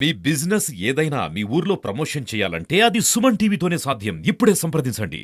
మీ business ఏదైనా మీ ఊర్లో promotion చేయాలంటే అది సుమన్ టీవీతోనే సాధ్యం. ఇప్పుడే సంప్రదించండి.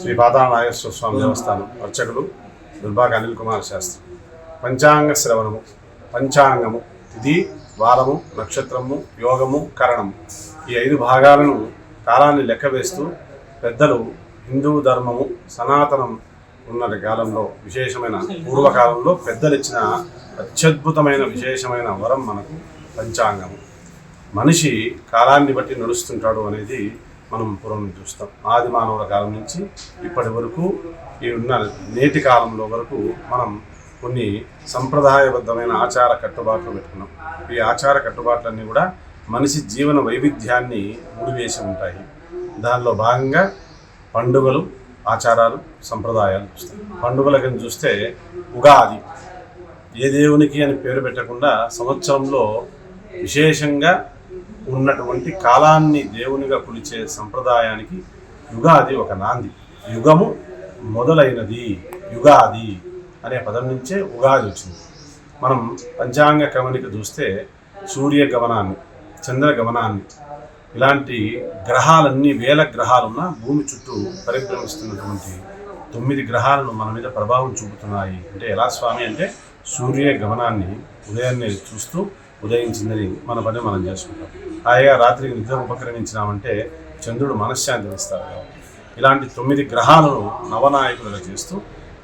శ్రీ పాతాళ నాగేశ్వర స్వామి దేవస్థానం అర్చకులు దుర్భాగ అనిల్ కుమార్ శాస్త్రి. పంచాంగ శ్రవణము, పంచాంగము, తిథి, వారము, నక్షత్రము, యోగము, కరణము, ఈ 5 భాగాలను కాలాన్ని లెక్క వేస్తూ పెద్దలు హిందూ ధర్మము సనాతనం ఉన్నటి కాలంలో విశేషమైన పూర్వకాలంలో పెద్దలు ఇచ్చిన అత్యద్భుతమైన విశేషమైన వరం మనకు పంచాంగము. మనిషి కాలాన్ని బట్టి నడుస్తుంటాడు అనేది మనం పూర్వం చూస్తాం. ఆది మానవుల కాలం నుంచి ఇప్పటి వరకు ఈ ఉన్న నేటి కాలంలో వరకు మనం కొన్ని సంప్రదాయబద్ధమైన ఆచార కట్టుబాట్లు పెట్టుకున్నాం. ఈ ఆచార కట్టుబాట్లన్నీ కూడా మనిషి జీవన వైవిధ్యాన్ని ముడివేసి ఉంటాయి. దానిలో భాగంగా పండుగలు, ఆచారాలు, సంప్రదాయాలు చూస్తాం. పండుగలకి చూస్తే ఉగాది, ఏ దేవునికి అని పేరు పెట్టకుండా సంవత్సరంలో విశేషంగా ఉన్నటువంటి కాలాన్ని దేవునిగా కొలిచే సంప్రదాయానికి యుగాది ఒక నాంది. యుగము మొదలైనది, యుగాది అనే పదం నుంచే ఉగాది వచ్చింది. మనం పంచాంగ గమనిక చూస్తే సూర్య గమనాన్ని, చంద్ర గమనాన్ని, ఇలాంటి గ్రహాలన్నీ వేల గ్రహాలున్న భూమి చుట్టూ పరిభ్రమిస్తున్నటువంటి 9 గ్రహాలను మన మీద ప్రభావం చూపుతున్నాయి. అంటే ఎలా స్వామి అంటే సూర్య గమనాన్ని ఉదయాన్నే చూస్తూ ఉదయించిందని మన పని మనం చేసుకుంటాం. హాయిగా రాత్రికి నిద్ర ఉపక్రమించినామంటే చంద్రుడు మనశ్శాంతి ఇస్తారు. ఇలాంటి 9 గ్రహాలను నవనాయకులుగా చేస్తూ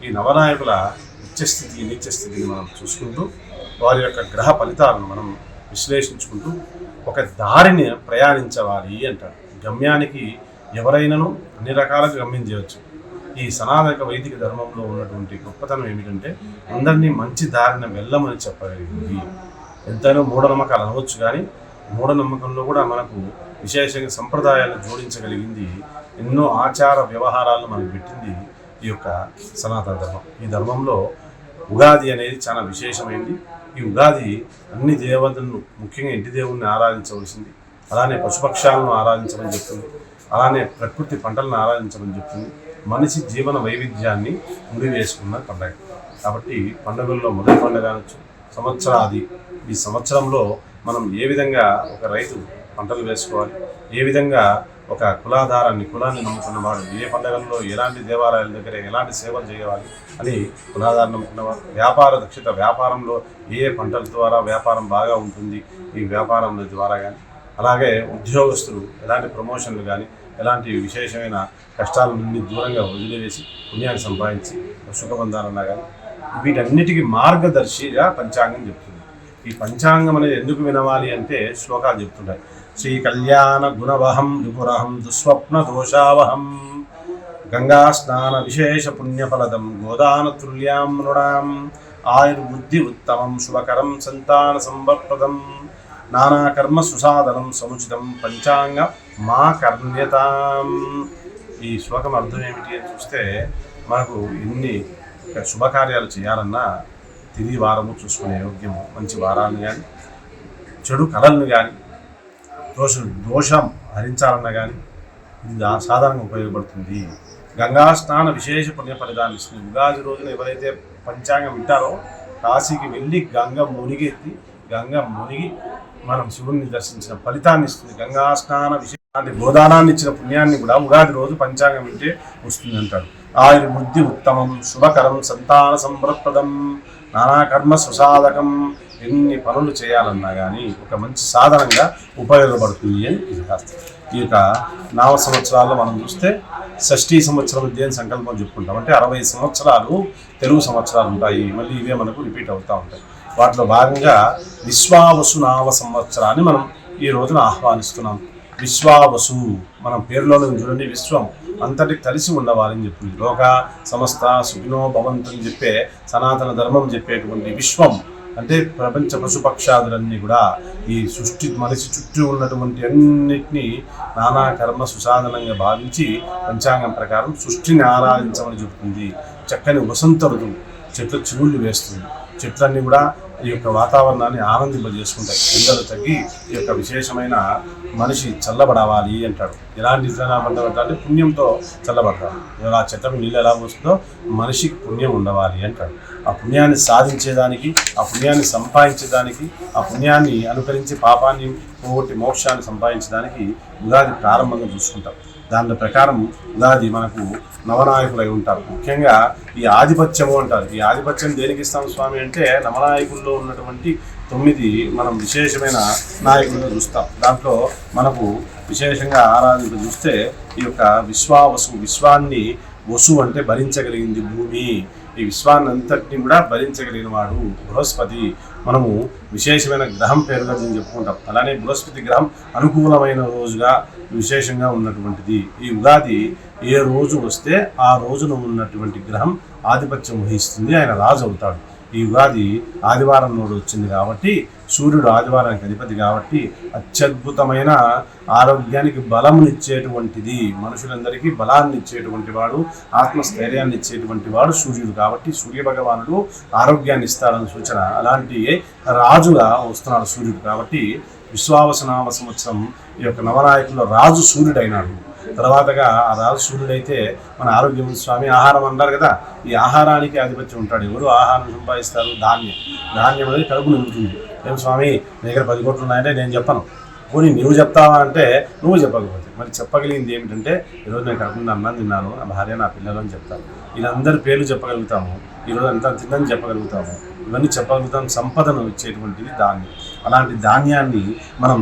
ఈ నవనాయకుల నిత్యస్థితి నీత్యస్థితిని మనం చూసుకుంటూ వారి యొక్క గ్రహ ఫలితాలను మనం విశ్లేషించుకుంటూ ఒక దారిని ప్రయాణించవాలి అంటాడు. గమ్యానికి ఎవరైనాను అన్ని రకాలుగా గమ్యం చేయవచ్చు. ఈ సనాతన వైదిక ధర్మంలో ఉన్నటువంటి గొప్పతనం ఏమిటంటే అందరినీ మంచి దారిని వెళ్ళమని చెప్పగలిగింది. ఎంతైనా మూఢనమ్మకాలు అనవచ్చు, కానీ మూఢనమ్మకంలో కూడా మనకు విశేషంగా సంప్రదాయాలను జోడించగలిగింది. ఎన్నో ఆచార వ్యవహారాలను మనకు పెట్టింది ఈ యొక్క సనాతన ధర్మం. ఈ ధర్మంలో ఉగాది అనేది చాలా విశేషమైంది. ఈ ఉగాది అన్ని దేవతలను, ముఖ్యంగా ఇంటి దేవుణ్ణి ఆరాధించవలసింది. అలానే పశుపక్షాలను ఆరాధించమని చెప్తుంది. అలానే ప్రకృతి పంటలను ఆరాధించమని చెప్తుంది. మనిషి జీవన వైవిధ్యాన్ని ముడివేసుకున్న పండుగ కాబట్టి పండుగల్లో మొదటి పండుగ అనొచ్చు. సంవత్సరాది, ఈ సంవత్సరంలో మనం ఏ విధంగా ఒక రైతు పంటలు వేసుకోవాలి, ఏ విధంగా ఒక కులాన్ని నమ్ముకున్నవాడు ఏ పండుగల్లో ఎలాంటి దేవాలయాల దగ్గర ఎలాంటి సేవలు చేయాలి అని కులాధారం నమ్ముకున్నవాడు, వ్యాపార దక్షత, వ్యాపారంలో ఏ పంటల ద్వారా వ్యాపారం బాగా ఉంటుంది ఈ వ్యాపారం ద్వారా కానీ, అలాగే ఉద్యోగస్తులు ఎలాంటి ప్రమోషన్లు కానీ ఎలాంటి విశేషమైన కష్టాల నుండి దూరంగా వదిలివేసి పుణ్యాన్ని సంపాదించి సుఖబంధాలన్నా కానీ వీటన్నిటికీ మార్గదర్శిగా పంచాంగం చెప్తుంది. ఈ పంచాంగం అనేది ఎందుకు వినవాలి అంటే శ్లోకాలు చెప్తుంటాయి. శ్రీ కళ్యాణ గుణవహం రిపురహం దుస్వప్న దోషావహం గంగా స్నాన విశేష పుణ్యఫలదం గోదాన తుల్యాం నృణాం ఆయుర్బుద్ధి ఉత్తమం శుభకరం సంతాన సంవర్పదం నానాకర్మ సుసాధనం సముచితం పంచాంగ మా కర్ణ్యతాం. ఈ శ్లోకం అర్థం ఏమిటి అని చూస్తే మనకు ఎన్ని శుభకార్యాలు చేయాలన్నా తిరిగి వారము చూసుకునే యోగ్యము, మంచి వారాన్ని కానీ చెడు కళలను కానీ దోషం హరించాలన్నా కానీ ఇది సాధారణంగా ఉపయోగపడుతుంది. గంగా స్నాన విశేష పుణ్య ఫలితాన్ని ఇస్తుంది. ఉగాది రోజున ఎవరైతే పంచాంగం వింటారో కాశీకి వెళ్ళి గంగ మునిగి మనం శివుడిని దర్శించిన ఫలితాన్ని ఇస్తుంది. గంగా స్నాన విశేష గోదానాన్ని ఇచ్చిన పుణ్యాన్ని కూడా ఉగాది రోజు పంచాంగం వింటే వస్తుంది అంటాడు. ఆయుర్బుద్ధి ఉత్తమం శుభకరం సంతాన సంవృప్రదం నానాకర్మ సుసాధకం. ఎన్ని పనులు చేయాలన్నా కానీ ఒక మంచి సాధనంగా ఉపయోగపడుతుంది అని ఇది శాస్త్రం. ఈ యొక్క నావ సంవత్సరాల్లో మనం చూస్తే షష్ఠీ సంవత్సరం దేని సంకల్పం చెప్పుకుంటాం అంటే 60 సంవత్సరాలు తెలుగు సంవత్సరాలు ఉంటాయి. మళ్ళీ ఇవే మనకు రిపీట్ అవుతూ ఉంటాయి. వాటిలో భాగంగా విశ్వావసు నావ సంవత్సరాన్ని మనం ఈ రోజున ఆహ్వానిస్తున్నాం. విశ్వావసు మనం పేరులోనే చూడండి, విశ్వం అంతటి కలిసి ఉండవాలని చెప్తుంది. లోక సమస్త సుఖినో భవంతు అని చెప్పే సనాతన ధర్మం చెప్పేటువంటి విశ్వం అంటే ప్రపంచ పశుపక్షాదులన్నీ కూడా ఈ సృష్టి మనిషి చుట్టూ ఉన్నటువంటి అన్నిటినీ నానా కర్మ సుసాధనంగా భావించి పంచాంగం ప్రకారం సృష్టిని ఆరాధించమని చెబుతుంది. చక్కని వసంత ఋతువు, చెట్లు చిగుళ్ళు వేస్తుంది. చెట్లన్నీ కూడా ఈ యొక్క వాతావరణాన్ని ఆనందింపజేసుకుంటాయి. ఎండలు తగ్గి ఈ యొక్క విశేషమైన మనిషి చల్లబడవాలి అంటాడు. ఎలాంటి చల్లబడ్డాడంటే పుణ్యంతో చల్లబడతాడు. ఇలా చెట్టకు నీళ్ళు ఎలా పోస్తుందో మనిషికి పుణ్యం ఉండవాలి అంటాడు. ఆ పుణ్యాన్ని సాధించేదానికి, ఆ పుణ్యాన్ని సంపాదించేదానికి, ఆ పుణ్యాన్ని అనుకరించి పాపాన్ని పోగొట్టి మోక్షాన్ని సంపాదించడానికి ఉగాది ప్రారంభంగా చూసుకుంటాం. దాని ప్రకారం ఉగాది మనకు నవనాయకులై ఉంటారు. ముఖ్యంగా ఈ ఆధిపత్యము అంటారు. ఈ ఆధిపత్యం దేనికి ఇస్తాం స్వామి అంటే నవనాయకుల్లో ఉన్నటువంటి 9 మనం విశేషమైన నాయకులను చూస్తాం. దాంట్లో మనకు విశేషంగా ఆరాధింపు చూస్తే ఈ యొక్క విశ్వాన్ని వసు అంటే భరించగలిగింది భూమి. ఈ విశ్వాన్ని అంతటిని కూడా భరించగలిగిన వాడు బృహస్పతి. మనము విశేషమైన గ్రహం పేరుగా దీన్ని చెప్పుకుంటాం. అలానే బృహస్పతి గ్రహం అనుకూలమైన రోజుగా విశేషంగా ఉన్నటువంటిది. ఈ ఉగాది ఏ రోజు వస్తే ఆ రోజున ఉన్నటువంటి గ్రహం ఆధిపత్యం వహిస్తుంది, ఆయన రాజు అవుతాడు. ఈ ఉగాది ఆదివారం నాడు వచ్చింది కాబట్టి సూర్యుడు ఆదివారానికి అధిపతి కాబట్టి అత్యద్భుతమైన ఆరోగ్యానికి బలమునిచ్చేటువంటిది, మనుషులందరికీ బలాన్ని ఇచ్చేటువంటి వాడు, ఆత్మస్థైర్యాన్ని ఇచ్చేటువంటి వాడు సూర్యుడు కాబట్టి సూర్య భగవానుడు ఆరోగ్యాన్ని ఇస్తాడని సూచన. అలాంటి రాజుగా వస్తున్నాడు సూర్యుడు కాబట్టి విశ్వావసనామ సంవత్సరం ఈ యొక్క నవనాయకుల్లో రాజు సూర్యుడైనాడు. తర్వాతగా ఆ రాజు సూర్యుడైతే మన ఆరోగ్యం స్వామి ఆహారం అంటారు కదా, ఈ ఆహారానికి ఆధిపత్యం ఉంటాడు. ఎవరు ఆహారం సంపాదిస్తారు? ధాన్యం అనేది కడుపు నింపుతుంది. ఏం స్వామి నీ దగ్గర 10 కోట్లు ఉన్నాయంటే నేను చెప్పను, పోనీ నువ్వు చెప్తావా అంటే నువ్వు చెప్పకపోతే మరి చెప్పగలిగింది ఏమిటంటే ఈరోజు నేను కడుపున అన్నం తిన్నాను, నా భార్య నా పిల్లలు అని చెప్తాను. వీళ్ళందరి పేర్లు చెప్పగలుగుతాము, ఈరోజు అంతా తిందని చెప్పగలుగుతాము, ఇవన్నీ చెప్పగలుగుతాం. సంపదను ఇచ్చేటువంటిది ధాన్యం. అలాంటి ధాన్యాన్ని మనం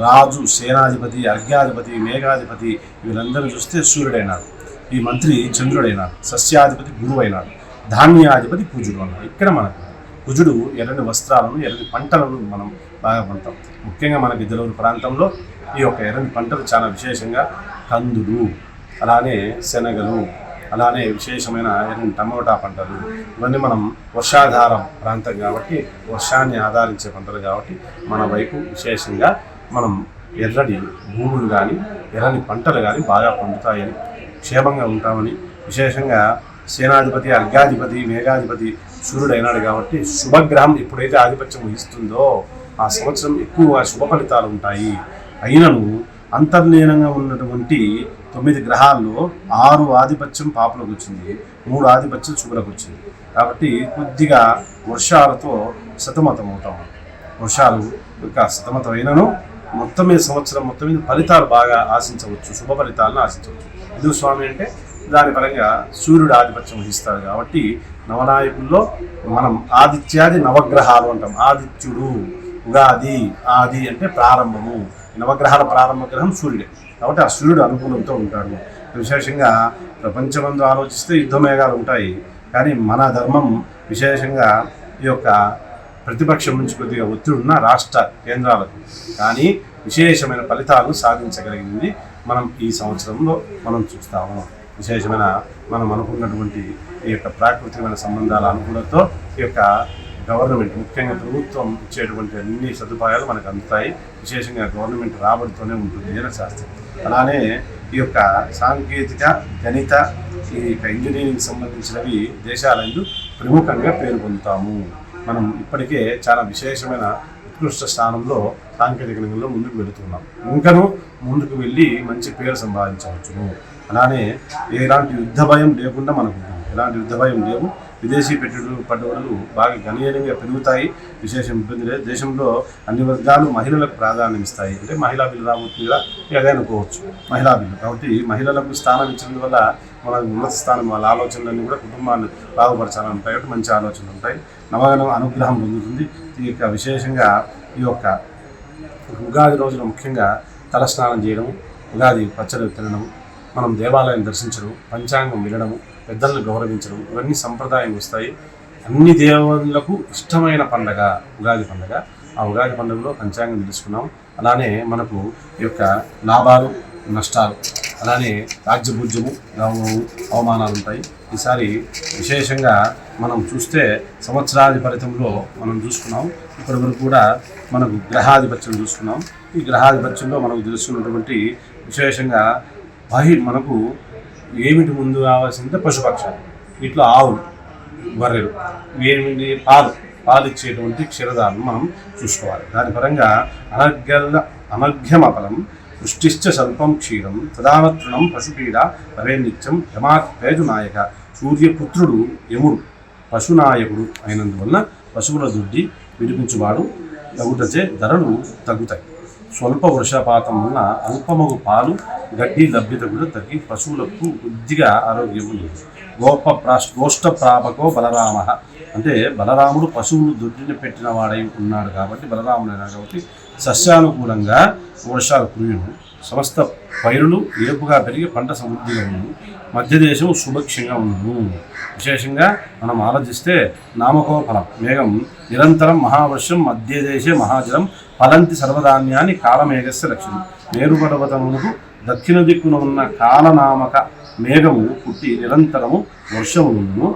రాజు, సేనాధిపతి, అర్ఘ్యాధిపతి, మేఘాధిపతి వీళ్ళందరూ చూస్తే సూర్యుడైనాడు. ఈ మంత్రి చంద్రుడైనాడు. సస్యాధిపతి గురువు అయినాడు. ధాన్యాధిపతి కుజుడు అన్నాడు. ఇక్కడ మనకు కుజుడు ఎర్రని వస్త్రాలను, ఎర్రని పంటలను మనం బాగా పంటాం. ముఖ్యంగా మన గిద్దలూరు ప్రాంతంలో ఈ యొక్క ఎర్రని పంటలు చాలా విశేషంగా కందులు, అలానే శనగలు, అలానే విశేషమైన ఎర్రని టమోటా పంటలు, ఇవన్నీ మనం వర్షాధారం ప్రాంతం కాబట్టి వర్షాన్ని ఆధారించే పంటలు కాబట్టి మన వైపు విశేషంగా మనం ఎర్రని భూములు కానీ ఎర్రని పంటలు కానీ బాగా పండుతాయని, క్షేమంగా ఉంటామని, విశేషంగా సేనాధిపతి, అర్ఘ్యాధిపతి, మేఘాధిపతి సూర్యుడు అయినాడు కాబట్టి శుభగ్రహం ఎప్పుడైతే ఆధిపత్యం వహిస్తుందో ఆ సంవత్సరం ఎక్కువ శుభ ఫలితాలు ఉంటాయి. అయినను అంతర్లీనంగా ఉన్నటువంటి 9 గ్రహాల్లో 6 ఆధిపత్యం పాపులకు వచ్చింది, 3 ఆధిపత్యం శుభులకు వచ్చింది. కాబట్టి కొద్దిగా వర్షాలతో సతమతమవుతాము. వర్షాలు యొక్క సతమతమైనను మొత్తం మీద సంవత్సరం మొత్తం మీద ఫలితాలు బాగా ఆశించవచ్చు, శుభ ఫలితాలను ఆశించవచ్చు. ఎందుకు స్వామి అంటే దాని పరంగా సూర్యుడు ఆధిపత్యం వహిస్తాడు కాబట్టి నవనాయకుల్లో మనం ఆదిత్యాది నవగ్రహాలు అంటాం. ఆదిత్యుడు, ఉగాది, ఆది అంటే ప్రారంభము. నవగ్రహాల ప్రారంభ గ్రహం సూర్యుడే కాబట్టి ఆ సూర్యుడు అనుకూలంతో ఉంటాడు. విశేషంగా ప్రపంచమందు ఆలోచిస్తే యుద్ధమేఘాలు ఉంటాయి, కానీ మన ధర్మం విశేషంగా ఈ యొక్క ప్రతిపక్షం నుంచి కొద్దిగా ఒత్తిడి ఉన్న రాష్ట్ర కేంద్రాలకు కానీ విశేషమైన ఫలితాలను సాధించగలిగింది మనం ఈ సంవత్సరంలో మనం చూస్తాము. విశేషమైన మనం అనుకున్నటువంటి ఈ యొక్క ప్రాకృతికమైన సంబంధాల అనుకూలతో ఈ యొక్క గవర్నమెంట్, ముఖ్యంగా ప్రభుత్వం ఇచ్చేటువంటి అన్ని సదుపాయాలు మనకు అందుతాయి. విశేషంగా గవర్నమెంట్ రాబడితోనే ఉంటుంది అని శాస్త్రం. అలానే ఈ యొక్క సాంకేతిక, గణిత, ఈ యొక్క ఇంజనీరింగ్ సంబంధించినవి దేశాలందు ప్రముఖంగా పేరు పొందుతాము. మనం ఇప్పటికే చాలా విశేషమైన ఉత్కృష్ట స్థానంలో సాంకేతిక రంగంలో ముందుకు వెళుతున్నాం. ఇంకనూ ముందుకు వెళ్ళి మంచి పేరు సంపాదించవచ్చును. అలానే ఎలాంటి యుద్ధ భయం లేకుండా మనకు ఎలాంటి యుద్ధ భయం లేవు. విదేశీ పెట్టుబడులు బాగా గణనీయంగా పెరుగుతాయి. విశేషం ఇబ్బంది లేదు. దేశంలో అన్ని వర్గాలు మహిళలకు ప్రాధాన్యం ఇస్తాయి. అంటే మహిళా బిల్లు రాబోతుంది కదా, అదే అనుకోవచ్చు మహిళా బిల్లు. కాబట్టి మహిళలకు స్థానం ఇచ్చడం వల్ల మన ఉన్నత స్థానం, వాళ్ళ ఆలోచనలన్నీ కూడా కుటుంబాన్ని బాగుపరచాలని ఉంటాయి కాబట్టి మంచి ఆలోచనలు ఉంటాయి. నవగ్రహం అనుగ్రహం పొందుతుంది. ఈ యొక్క విశేషంగా ఈ యొక్క ఉగాది రోజున ముఖ్యంగా తలస్నానం చేయడం, ఉగాది పచ్చడి తినడం, మనం దేవాలయం దర్శించడం, పంచాంగం వినడము, పెద్దలను గౌరవించడం, ఇవన్నీ సంప్రదాయం వస్తాయి. అన్ని దేవుళ్ళకు ఇష్టమైన పండగ ఉగాది పండగ. ఆ ఉగాది పండుగలో పంచాంగం తెలుసుకున్నాం. అలానే మనకు ఈ యొక్క లాభాలు, నష్టాలు, అలానే రాజ్యభూజ్యము, గౌరవము, అవమానాలు ఉంటాయి. ఈసారి విశేషంగా మనం చూస్తే సంవత్సరాది ఫలితంలో మనం చూసుకున్నాం. ఇప్పటి వరకు కూడా మనకు గ్రహాధిపత్యం చూసుకున్నాం. ఈ గ్రహాధిపత్యంలో మనకు తెలుసుకున్నటువంటి విశేషంగా మనకు ఏమిటి ముందు కావాల్సిందంటే పశుపక్షాలు. వీటిలో ఆవులు, బర్రెలు, ఏమిటి పాలు, పాలిచ్చేటువంటి క్షీరదాలను మనం చూసుకోవాలి. దాని పరంగా అనర్ఘ్యమఫలం వృష్టిశ్చ స్వల్పం క్షీరం తదానతృణం పశుపీడ భవేన్నిత్యం యమాత్ పేజునాయక. సూర్యపుత్రుడు యముడు పశునాయకుడు అయినందువలన పశువుల దుడ్డి విడిపించువాడు అగుటచే ధరలు తగ్గుతాయి. స్వల్ప వర్షపాతం వలన అల్పమగు పాలు గడ్డి లభ్యత కూడా తగ్గి పశువులకు కొద్దిగా ఆరోగ్యం ఉంది. గోష్ఠ ప్రాపకో బలరామ అంటే బలరాముడు పశువులు దొడ్డిని పెట్టిన వాడై ఉన్నాడు కాబట్టి బలరాముడైనా కాబట్టి సస్యానుకూలంగా వర్షాలు కురియును. సమస్త పైరులు ఏపుగా పెరిగి పంట సమృద్ధిగా ఉండు. మధ్యదేశం సుభిక్షంగా ఉండును. విశేషంగా మనం ఆలోచిస్తే నామకో ఫలం మేఘం నిరంతరం మహావర్షం మధ్యదేశే మహాజలం ఫలంతి సర్వధాన్యాన్ని కాలమేఘస్య లక్షణం. మేరు పర్వతములకు దక్షిణ దిక్కున ఉన్న కాలనామక మేఘము పుట్టి నిరంతరము వర్షములను